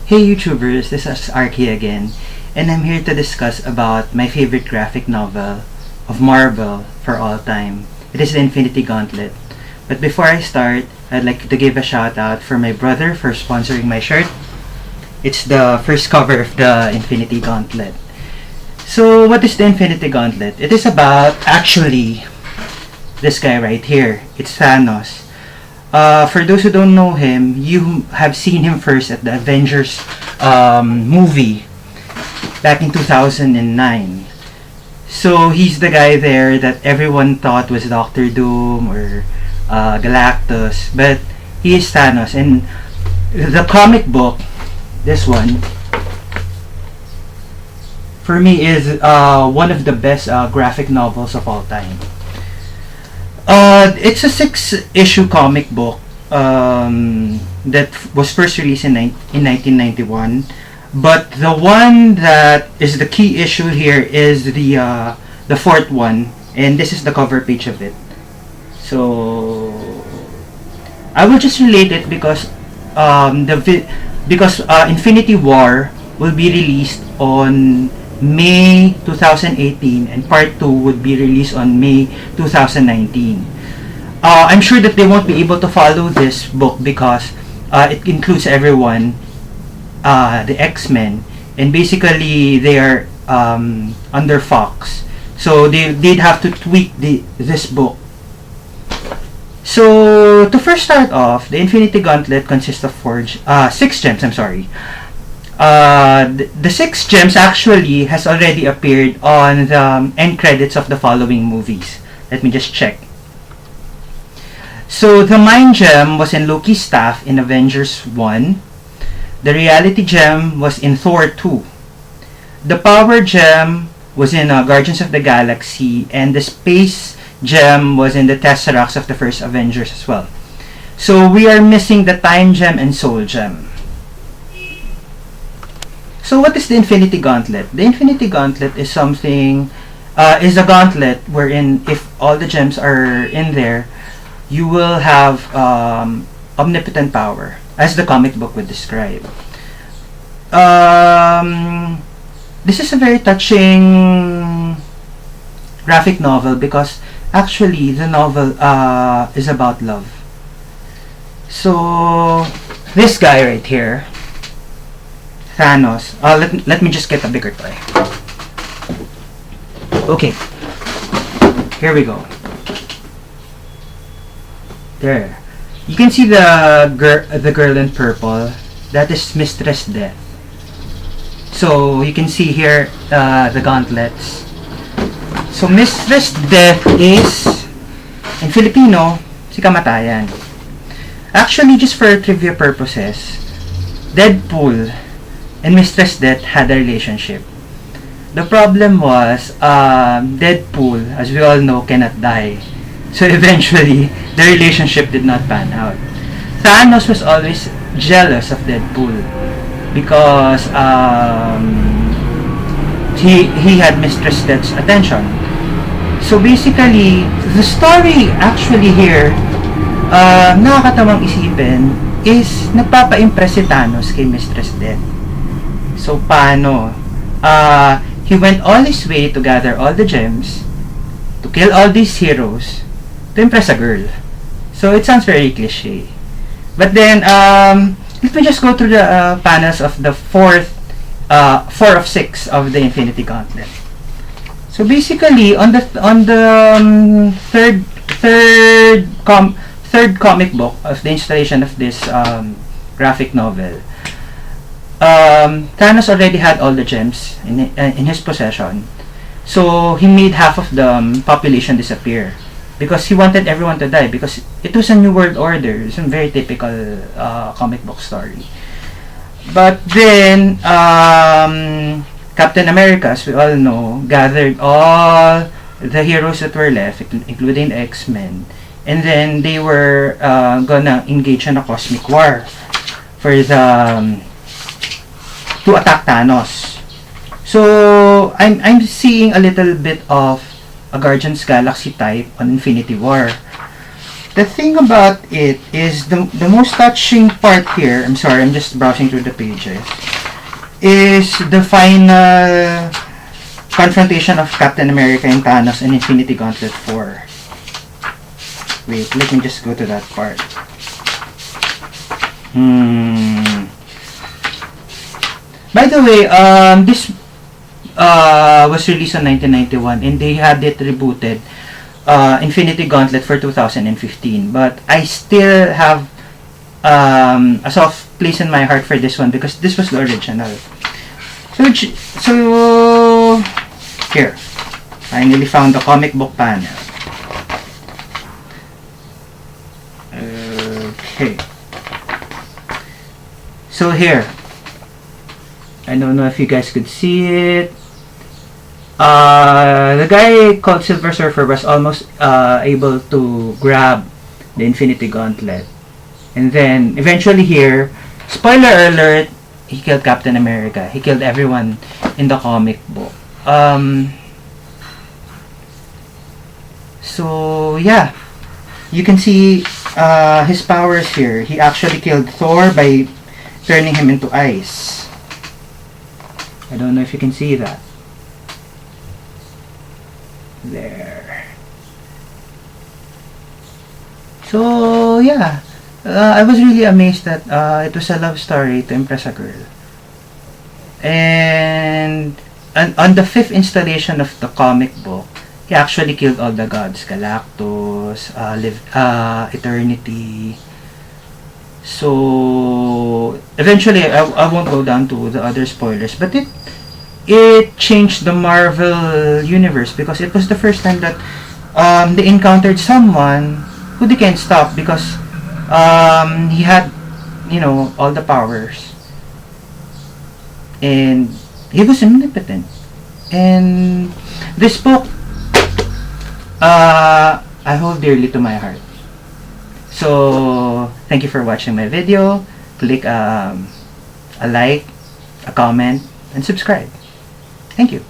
Hey YouTubers, this is Arky again, and I'm here to discuss about my favorite graphic novel of Marvel for all time. It is the Infinity Gauntlet. But before I start, I'd like to give a shout out for my brother for sponsoring my shirt. It's the first cover of the Infinity Gauntlet. So what is the Infinity Gauntlet? It is about, actually, this guy right here. It's Thanos. For those who don't know him, you have seen him first at the Avengers movie back in 2009. So he's the guy there that everyone thought was Doctor Doom or Galactus, but he is Thanos. And the comic book, this one, for me is one of the best graphic novels of all time. It's a 6-issue comic book that was first released in 1991. But the one that is the key issue here is the fourth one, and this is the cover page of it. So I will just relate it because Infinity War will be released on May 2018 and part 2 would be released on May 2019. I'm sure that they won't be able to follow this book because it includes everyone, the X-Men, and basically they are under Fox. So they'd have to tweak this book. So to first start off, the Infinity Gauntlet consists of 6 gems, I'm sorry. The 6 gems actually has already appeared on the end credits of the following movies. Let me just check. So the Mind Gem was in Loki's staff in Avengers 1. The Reality Gem was in Thor 2. The Power Gem was in Guardians of the Galaxy, and the Space Gem was in the Tesseracts of the first Avengers as well. So we are missing the Time Gem and Soul Gem. So what is the Infinity Gauntlet? The Infinity Gauntlet is is a gauntlet wherein if all the gems are in there, you will have omnipotent power, as the comic book would describe. This is a very touching graphic novel because actually the novel is about love. So this guy right here, Thanos. Let me just get a bigger toy. Okay. Here we go. There. You can see the girl in purple. That is Mistress Death. So you can see here the gauntlets. So Mistress Death is in Filipino si kamatayan. Actually, just for trivia purposes, Deadpool and Mistress Death had a relationship. The problem was, Deadpool, as we all know, cannot die. So eventually, the relationship did not pan out. Thanos was always jealous of Deadpool because he had Mistress Death's attention. So basically, the story actually here, nakakatawang isipin, is nagpapa-impress si Thanos kay Mistress Death. So paano? He went all his way to gather all the gems, to kill all these heroes, to impress a girl. So it sounds very cliche. But then, let me just go through the panels of the 4 of 6 of the Infinity Gauntlet. So basically, on the third comic book of the installation of this graphic novel, Thanos already had all the gems in his possession. So he made half of the population disappear because he wanted everyone to die because it was a new world order. It's a very typical comic book story. But then Captain America, as we all know, gathered all the heroes that were left, including the X-Men, and then they were gonna engage in a cosmic war for to attack Thanos. So I'm seeing a little bit of a Guardians Galaxy type on Infinity War. the thing about it is the most touching part here, I'm sorry, I'm just browsing through the pages, is the final confrontation of Captain America and Thanos in Infinity Gauntlet 4. Wait, let me just go to that part. By the way, this was released in 1991 and they had it rebooted, Infinity Gauntlet for 2015. But I still have a soft place in my heart for this one because this was the original. So here, finally found the comic book panel. Okay. So here, I don't know if you guys could see it. The guy called Silver Surfer was almost able to grab the Infinity Gauntlet. And then, eventually here, spoiler alert, he killed Captain America. He killed everyone in the comic book. So, yeah. You can see his powers here. He actually killed Thor by turning him into ice. I don't know if you can see that. There. So, yeah. I was really amazed that it was a love story to impress a girl. And on the 5th installation of the comic book, he actually killed all the gods. Galactus, Eternity. So, eventually, I won't go down to the other spoilers, but it changed the Marvel universe because it was the first time that they encountered someone who they can't stop because he had, all the powers. And he was omnipotent. And this book, I hold dearly to my heart. So, thank you for watching my video. Click a like, a comment, and subscribe. Thank you.